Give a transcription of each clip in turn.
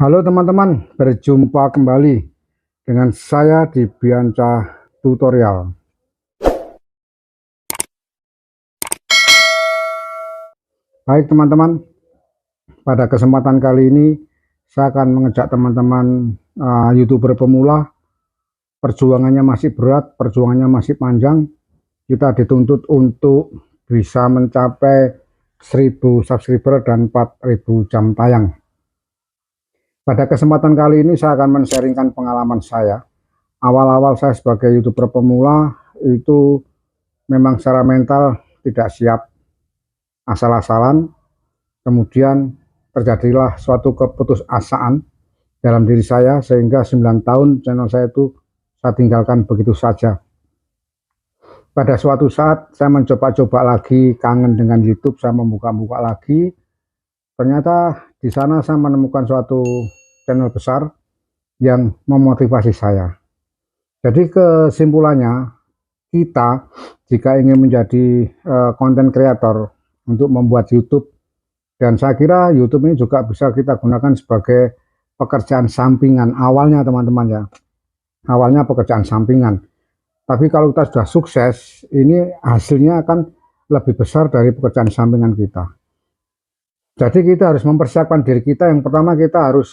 Halo teman-teman, berjumpa kembali dengan saya di Bianca Tutorial. Baik teman-teman, pada kesempatan kali ini saya akan mengajak teman-teman YouTuber pemula. Perjuangannya masih berat, perjuangannya masih panjang. Kita dituntut untuk bisa mencapai 1000 subscriber dan 4000 jam tayang. Pada kesempatan kali ini saya akan men-sharingkan pengalaman saya. Awal-awal saya sebagai YouTuber pemula itu memang secara mental tidak siap, asal-asalan. Kemudian terjadilah suatu keputusasaan dalam diri saya sehingga 9 tahun channel saya itu saya tinggalkan begitu saja. Pada suatu saat saya mencoba-coba lagi, kangen dengan YouTube, saya membuka-buka lagi. Ternyata di sana saya menemukan suatu channel besar yang memotivasi saya. Jadi kesimpulannya, kita jika ingin menjadi konten kreator untuk membuat YouTube, dan saya kira YouTube ini juga bisa kita gunakan sebagai pekerjaan sampingan awalnya teman-teman ya, awalnya pekerjaan sampingan. Tapi kalau kita sudah sukses, ini hasilnya akan lebih besar dari pekerjaan sampingan kita. Jadi kita harus mempersiapkan diri kita. Yang pertama, kita harus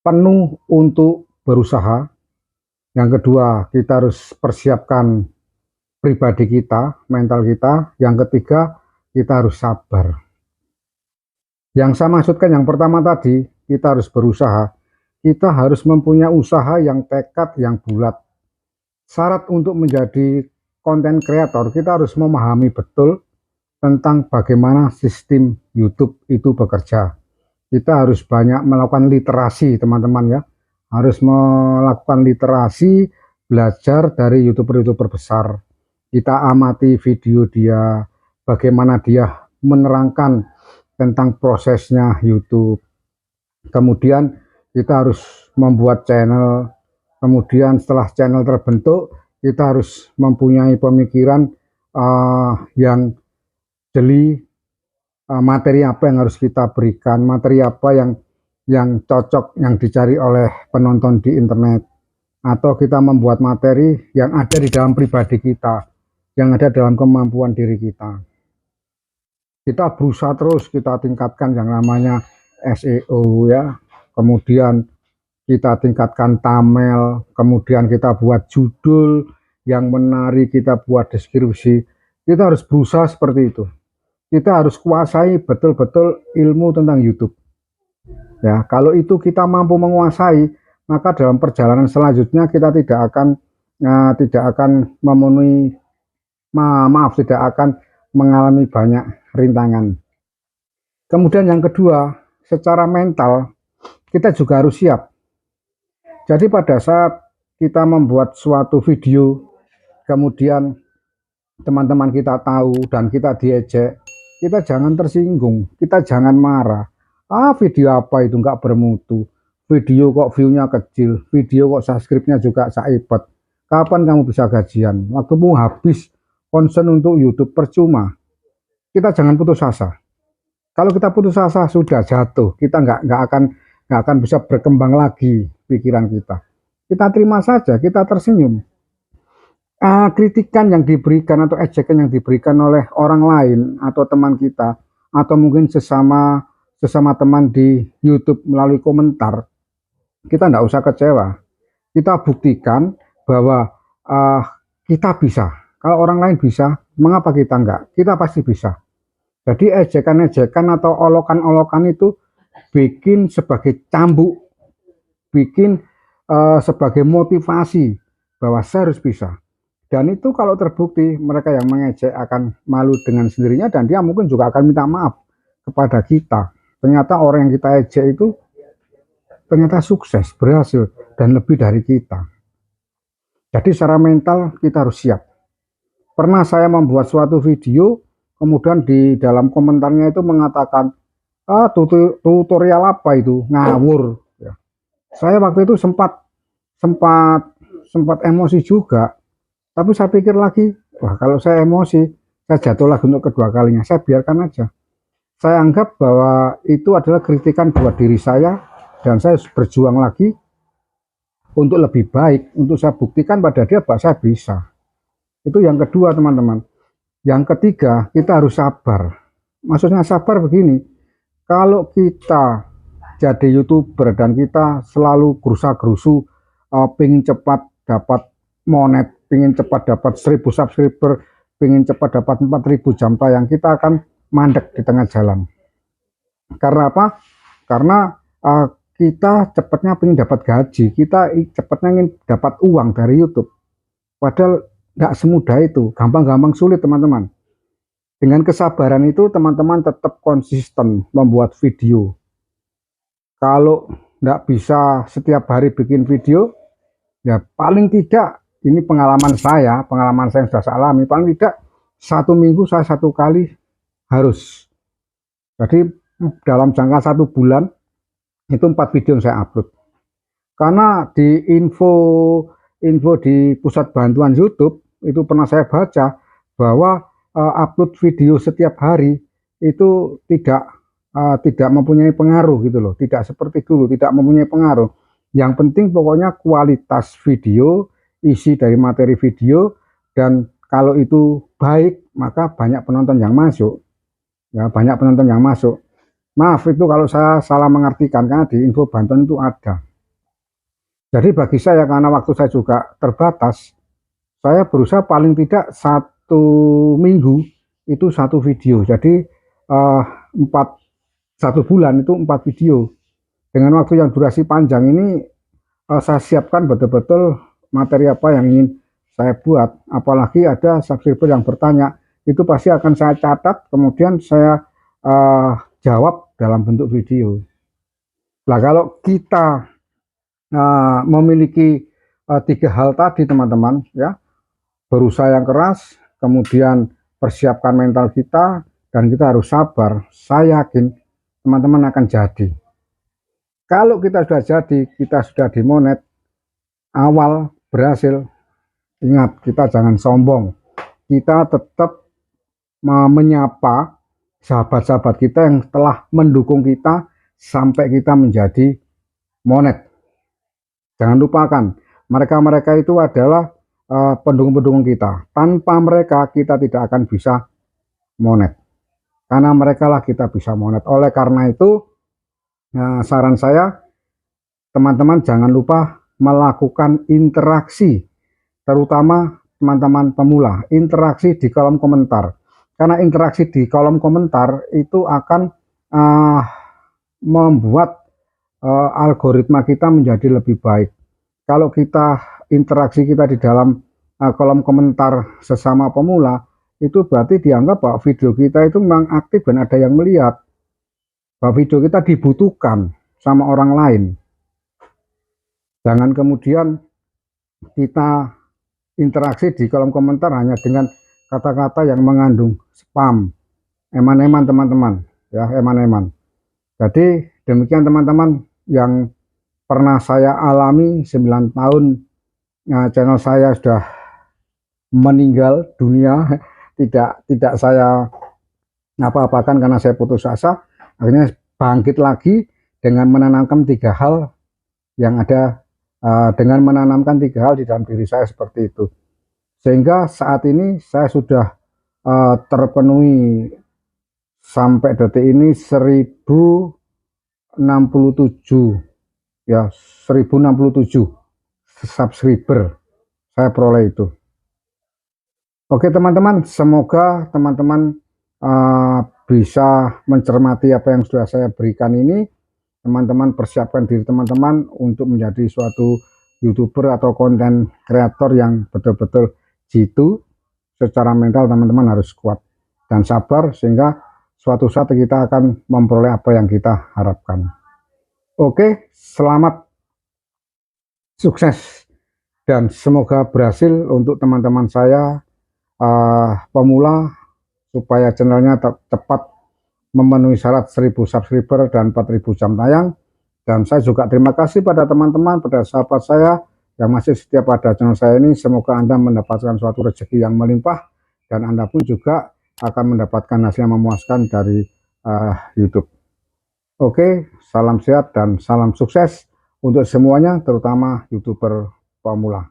penuh untuk berusaha. Yang kedua, kita harus persiapkan pribadi kita, mental kita. Yang ketiga, kita harus sabar. Yang saya maksudkan yang pertama tadi, kita harus berusaha. Kita harus mempunyai usaha yang tekad, yang bulat. Syarat untuk menjadi konten kreator, kita harus memahami betul tentang bagaimana sistem YouTube itu bekerja. Kita harus banyak melakukan literasi teman-teman ya. Harus melakukan literasi, belajar dari YouTuber-YouTuber besar. Kita amati video dia, bagaimana dia menerangkan tentang prosesnya YouTube. Kemudian kita harus membuat channel. Kemudian setelah channel terbentuk, kita harus mempunyai pemikiran yang jeli, materi apa yang harus kita berikan, materi apa yang cocok, yang dicari oleh penonton di internet. Atau kita membuat materi yang ada di dalam pribadi kita, yang ada dalam kemampuan diri kita. Kita berusaha terus, kita tingkatkan yang namanya SEO ya. Kemudian kita tingkatkan thumbnail, kemudian kita buat judul yang menarik, kita buat deskripsi. Kita harus berusaha seperti itu. Kita harus kuasai betul-betul ilmu tentang YouTube. Ya, kalau itu kita mampu menguasai, maka dalam perjalanan selanjutnya kita tidak akan memenuhi, tidak akan mengalami banyak rintangan. Kemudian yang kedua, secara mental kita juga harus siap. Jadi pada saat kita membuat suatu video, kemudian teman-teman kita tahu dan kita diejek, kita jangan tersinggung, kita jangan marah. Video apa itu nggak bermutu, video kok view-nya kecil, video kok subscribe-nya juga saipet. Kapan kamu bisa gajian? Waktumu habis concern untuk YouTube percuma. Kita jangan putus asa. Kalau kita putus asa sudah jatuh, kita nggak akan bisa berkembang lagi pikiran kita. Kita terima saja, kita tersenyum. Kritikan yang diberikan atau ejekan yang diberikan oleh orang lain atau teman kita atau mungkin sesama teman di YouTube melalui komentar, kita nggak usah kecewa. Kita buktikan bahwa kita bisa. Kalau orang lain bisa, mengapa kita enggak? Kita pasti bisa. Jadi ejekan-ejekan atau olokan-olokan itu bikin sebagai cambuk, bikin sebagai motivasi bahwa saya harus bisa. Dan itu kalau terbukti, mereka yang mengejek akan malu dengan sendirinya dan dia mungkin juga akan minta maaf kepada kita. Ternyata orang yang kita ejek itu ternyata sukses, berhasil, dan lebih dari kita. Jadi secara mental kita harus siap. Pernah saya membuat suatu video, kemudian di dalam komentarnya itu mengatakan, tutorial apa itu, ngawur. Ya. Saya waktu itu sempat emosi juga. Tapi saya pikir lagi, wah kalau saya emosi, saya jatuh lagi untuk kedua kalinya. Saya biarkan aja. Saya anggap bahwa itu adalah kritikan buat diri saya dan saya berjuang lagi untuk lebih baik, untuk saya buktikan pada dia bahwa saya bisa. Itu yang kedua, teman-teman. Yang ketiga, kita harus sabar. Maksudnya sabar begini, kalau kita jadi YouTuber dan kita selalu gerusa-gerusu, pengen cepat dapat monet, pengen cepat dapat 1000 subscriber, pengen cepat dapat 4000 jam tayang, kita akan mandek di tengah jalan. Karena apa? Karena kita cepatnya pengen dapat gaji, kita cepatnya ingin dapat uang dari YouTube. Padahal nggak semudah itu, gampang-gampang sulit, teman-teman. Dengan kesabaran itu, teman-teman tetap konsisten membuat video. Kalau nggak bisa setiap hari bikin video, ya paling tidak, ini pengalaman saya yang sudah saya alami, paling tidak 1 minggu saya 1 kali harus. Jadi dalam jangka 1 bulan itu 4 video yang saya upload. Karena di info di pusat bantuan YouTube itu pernah saya baca bahwa upload video setiap hari itu tidak mempunyai pengaruh gitu loh, tidak seperti dulu, tidak mempunyai pengaruh. Yang penting pokoknya kualitas video, isi dari materi video, dan kalau itu baik maka banyak penonton yang masuk, ya banyak penonton yang masuk. Maaf itu kalau saya salah mengartikan, karena di info bantuan itu ada. Jadi bagi saya, karena waktu saya juga terbatas, saya berusaha paling tidak 1 minggu itu 1 video. Jadi 1 bulan itu 4 video. Dengan waktu yang durasi panjang ini, saya siapkan betul-betul materi apa yang ingin saya buat. Apalagi ada subscriber yang bertanya, itu pasti akan saya catat, kemudian saya jawab dalam bentuk video. Nah, kalau kita memiliki 3 hal tadi, teman-teman, ya, berusaha yang keras, kemudian persiapkan mental kita, dan kita harus sabar, saya yakin teman-teman akan jadi. Kalau kita sudah jadi, kita sudah dimonet, awal berhasil, ingat, kita jangan sombong, kita tetap menyapa sahabat-sahabat kita yang telah mendukung kita sampai kita menjadi monet. Jangan lupakan, mereka-mereka itu adalah pendukung-pendukung kita. Tanpa mereka kita tidak akan bisa monet, karena mereka lah kita bisa monet. Oleh karena itu, saran saya, teman-teman jangan lupa melakukan interaksi, terutama teman-teman pemula, interaksi di kolom komentar. Karena interaksi di kolom komentar itu akan membuat algoritma kita menjadi lebih baik. Kalau kita interaksi kita di dalam kolom komentar sesama pemula, itu berarti dianggap bahwa video kita itu memang aktif dan ada yang melihat, bahwa video kita dibutuhkan sama orang lain. Jangan kemudian kita interaksi di kolom komentar hanya dengan kata-kata yang mengandung spam, eman-eman, teman-teman, ya, eman-eman. Jadi demikian, teman-teman, yang pernah saya alami 9 tahun channel saya sudah meninggal dunia, tidak saya apa-apakan karena saya putus asa. Akhirnya bangkit lagi dengan menanamkan 3 hal yang ada, dengan menanamkan 3 hal di dalam diri saya seperti itu. Sehingga saat ini saya sudah terpenuhi sampai detik ini 1067, ya, 1067 subscriber saya peroleh itu. Oke, teman-teman, semoga teman-teman bisa mencermati apa yang sudah saya berikan ini. Teman-teman persiapkan diri teman-teman untuk menjadi suatu YouTuber atau konten kreator yang betul-betul jitu. Secara mental teman-teman harus kuat dan sabar, sehingga suatu saat kita akan memperoleh apa yang kita harapkan. Oke, selamat, sukses, dan semoga berhasil untuk teman-teman saya pemula, supaya channelnya cepat memenuhi syarat 1000 subscriber dan 4000 jam tayang. Dan saya juga terima kasih pada teman-teman, pada sahabat saya yang masih setia pada channel saya ini. Semoga Anda mendapatkan suatu rezeki yang melimpah, dan Anda pun juga akan mendapatkan hasil yang memuaskan dari YouTube. Oke, salam sehat dan salam sukses untuk semuanya, terutama YouTuber pemula.